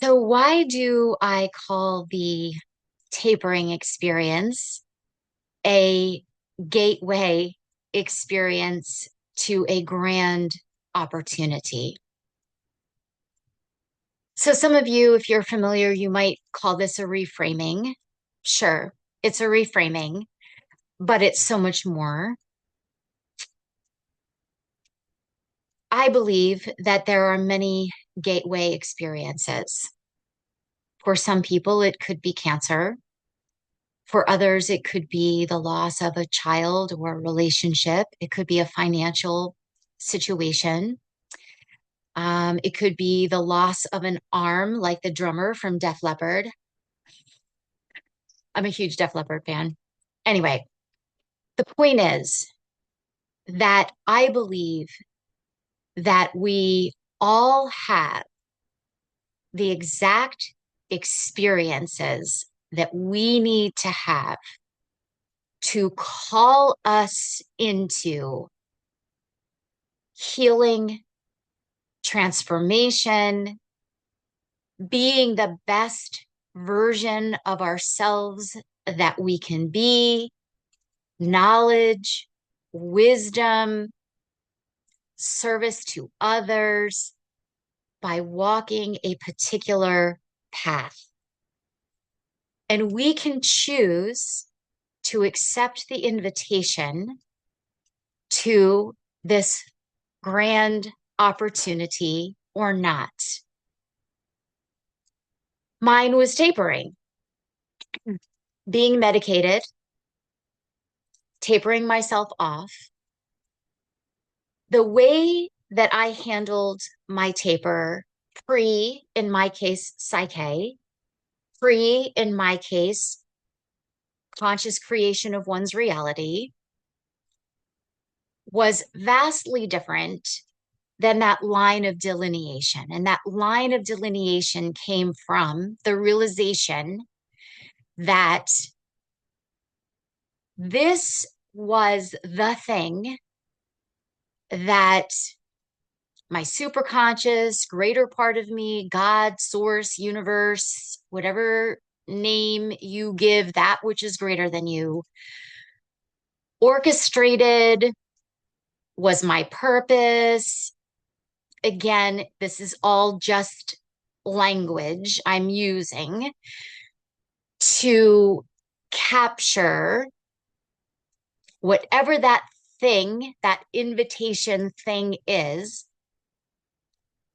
So, why do I call the tapering experience a gateway experience to a grand opportunity? So, some of you, if you're familiar, you might call this a reframing. Sure, it's a reframing, but it's so much more. I believe that there are many gateway experiences. For some people, it could be cancer. For others, it could be the loss of a child or a relationship. It could be a financial situation. It could be the loss of an arm, like the drummer from Def Leppard. I'm a huge Def Leppard fan. Anyway, the point is that I believe that we all have the exact experiences that we need to have to call us into healing, transformation, being the best version of ourselves that we can be, knowledge, wisdom, service to others by walking a particular path. And we can choose to accept the invitation to this grand opportunity or not. Mine was tapering, being medicated, tapering myself off. The way that I handled my taper, pre, in my case, psyche, pre, in my case, conscious creation of one's reality, was vastly different than that line of delineation. And that line of delineation came from the realization that this was the thing that my superconscious, greater part of me, God, source, universe, whatever name you give that which is greater than you, orchestrated, was my purpose. Again, this is all just language I'm using to capture whatever that thing, that invitation thing is,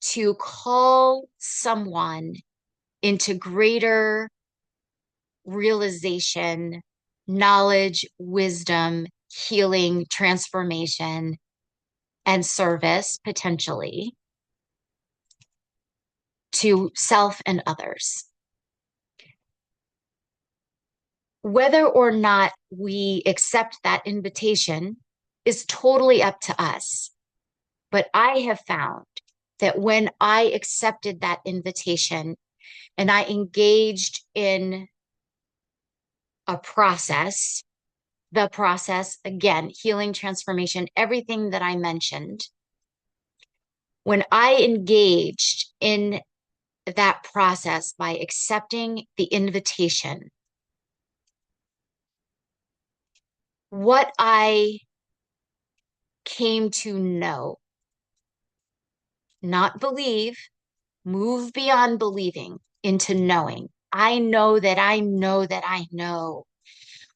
to call someone into greater realization, knowledge, wisdom, healing, transformation, and service potentially to self and others. Whether or not we accept that invitation is totally up to us. But I have found that when I accepted that invitation and I engaged in a process, the process, again, healing, transformation, everything that I mentioned, when I engaged in that process by accepting the invitation, what I came to know, not believe, move beyond believing into knowing. I know that I know that I know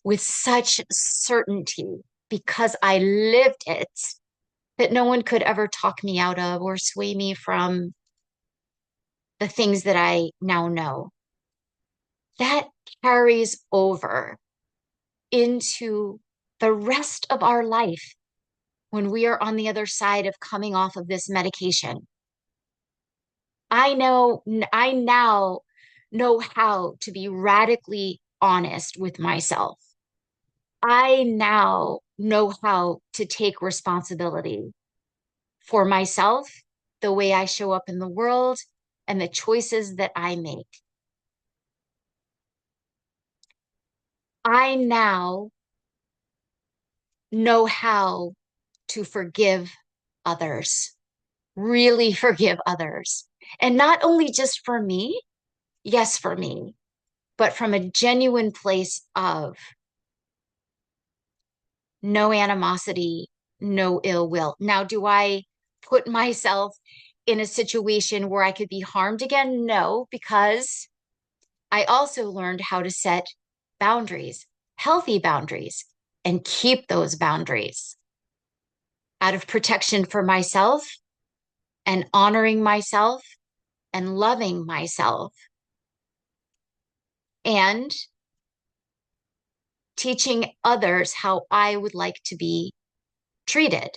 with such certainty because I lived it that no one could ever talk me out of or sway me from the things that I now know. That carries over into the rest of our life when we are on the other side of coming off of this medication. I now know how to be radically honest with myself. I now know how to take responsibility for myself, the way I show up in the world, and the choices that I make. I now know how to forgive others, really forgive others. And not only just for me, yes for me, but from a genuine place of no animosity, no ill will. Now, do I put myself in a situation where I could be harmed again? No, because I also learned how to set boundaries, healthy boundaries, and keep those boundaries out of protection for myself and honoring myself and loving myself and teaching others how I would like to be treated.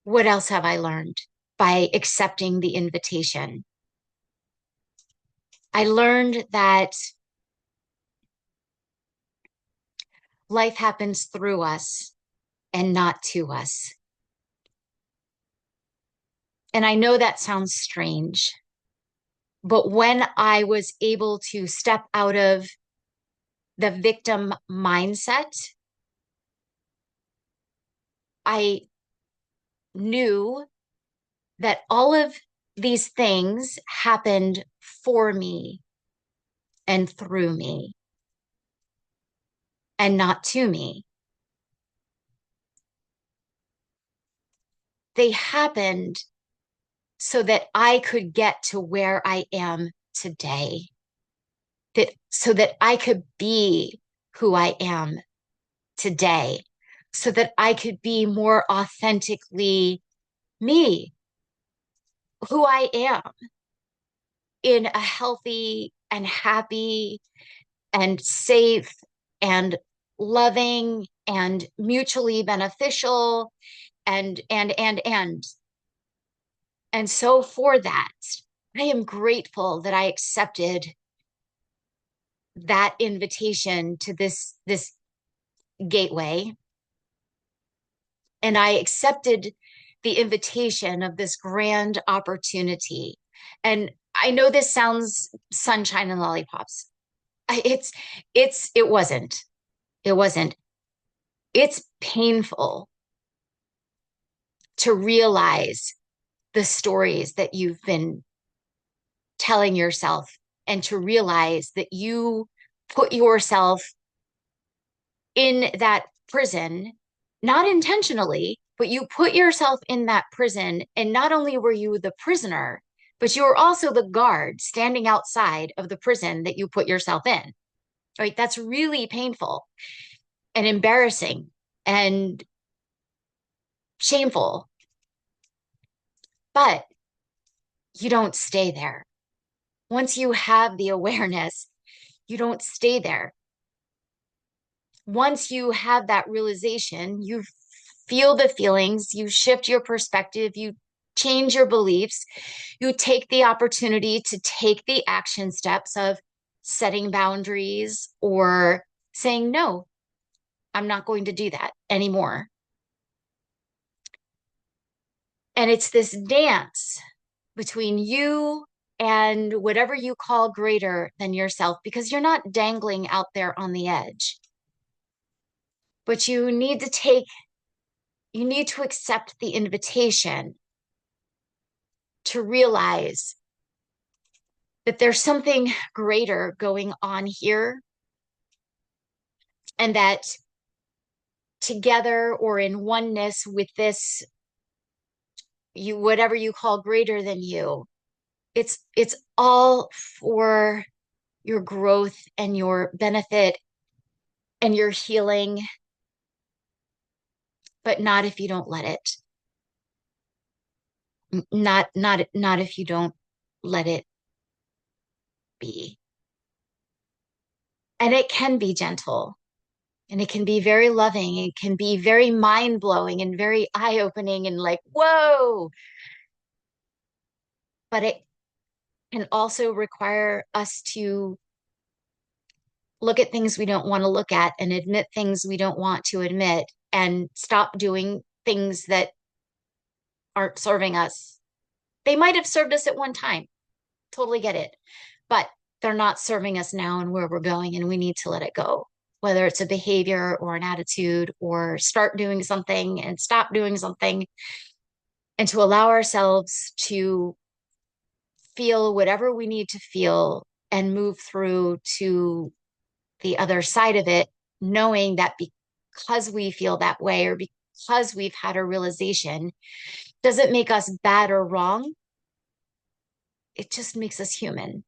What else have I learned by accepting the invitation? I learned that life happens through us and not to us. And I know that sounds strange, but when I was able to step out of the victim mindset, I knew that all of these things happened for me and through me and not to me. They happened so that I could get to where I am today, that so that I could be who I am today, so that I could be more authentically me, who I am in a healthy and happy and safe and loving and mutually beneficial and and so for that I am grateful that I accepted that invitation to this gateway, and I accepted the invitation of this grand opportunity. And I know this sounds sunshine and lollipops. It's it wasn't. It wasn't. It's painful to realize the stories that you've been telling yourself and to realize that you put yourself in that prison, not intentionally, but you put yourself in that prison. And not only were you the prisoner, but you were also the guard standing outside of the prison that you put yourself in. Right? That's really painful and embarrassing and shameful. But you don't stay there. Once you have the awareness, you don't stay there. Once you have that realization, you feel the feelings, you shift your perspective, you change your beliefs, you take the opportunity to take the action steps of setting boundaries or saying, no, I'm not going to do that anymore. And it's this dance between you and whatever you call greater than yourself, because you're not dangling out there on the edge. But you need to accept the invitation to realize that there's something greater going on here, and that together or in oneness with this, you whatever you call greater than you, it's all for your growth and your benefit and your healing, but not if you don't let it. Not if you don't let it be. And it can be gentle and it can be very loving. It can be very mind blowing and very eye opening and like, whoa. But it can also require us to look at things we don't want to look at and admit things we don't want to admit and stop doing things that aren't serving us. They might have served us at one time. Totally get it. But they're not serving us now and where we're going, and we need to let it go. Whether it's a behavior or an attitude, or start doing something and stop doing something, and to allow ourselves to feel whatever we need to feel and move through to the other side of it, knowing that because we feel that way or because we've had a realization doesn't make us bad or wrong. It just makes us human.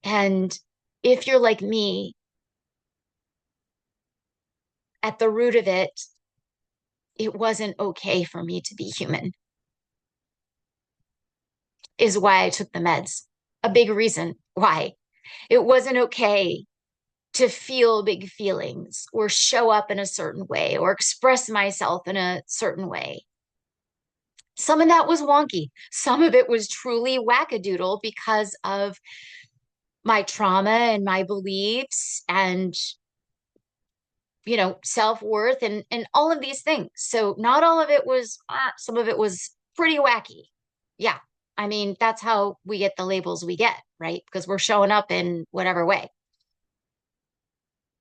And if you're like me, at the root of it, it wasn't okay for me to be human, is why I took the meds. A big reason why. It wasn't okay to feel big feelings or show up in a certain way or express myself in a certain way. Some of that was wonky. Some of it was truly wackadoodle because of my trauma and my beliefs and self-worth and all of these things. So not all of it was some of it was pretty wacky. Yeah. I mean, that's how we get the labels we get, right? Because we're showing up in whatever way.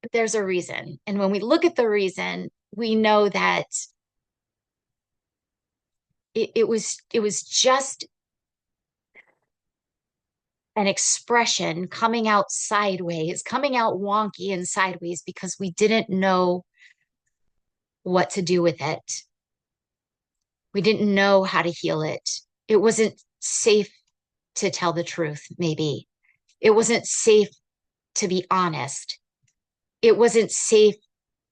But there's a reason. And when we look at the reason, we know that it was just an expression coming out sideways, coming out wonky and sideways because we didn't know what to do with it. We didn't know how to heal it. It wasn't safe to tell the truth, maybe. It wasn't safe to be honest. It wasn't safe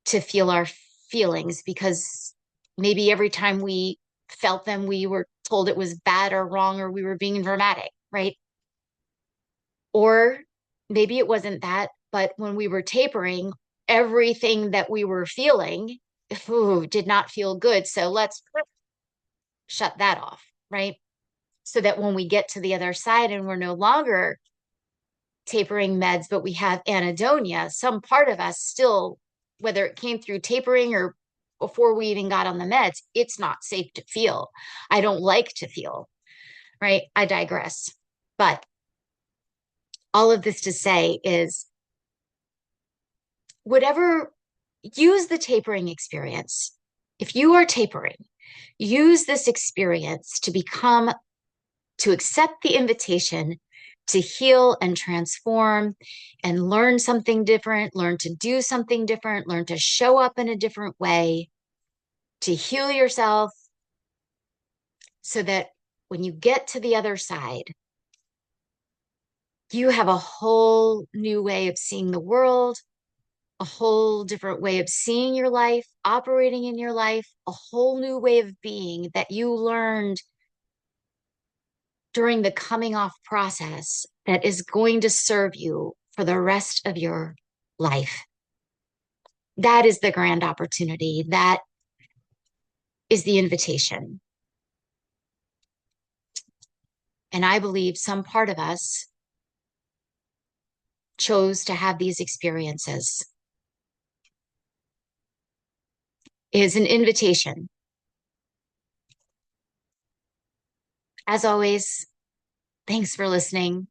to feel our feelings because maybe every time we felt them, we were told it was bad or wrong or we were being dramatic, right? Or maybe it wasn't that, but when we were tapering, everything that we were feeling did not feel good. So let's shut that off, right? So that when we get to the other side and we're no longer tapering meds, but we have anhedonia, some part of us still, whether it came through tapering or before we even got on the meds, it's not safe to feel. I don't like to feel, right? I digress. But all of this to say is whatever, use the tapering experience. If you are tapering, use this experience to accept the invitation to heal and transform and learn something different, learn to do something different, learn to show up in a different way, to heal yourself so that when you get to the other side, you have a whole new way of seeing the world, a whole different way of seeing your life, operating in your life, a whole new way of being that you learned during the coming off process that is going to serve you for the rest of your life. That is the grand opportunity. That is the invitation. And I believe some part of us chose to have these experiences. It is an invitation. As always, thanks for listening.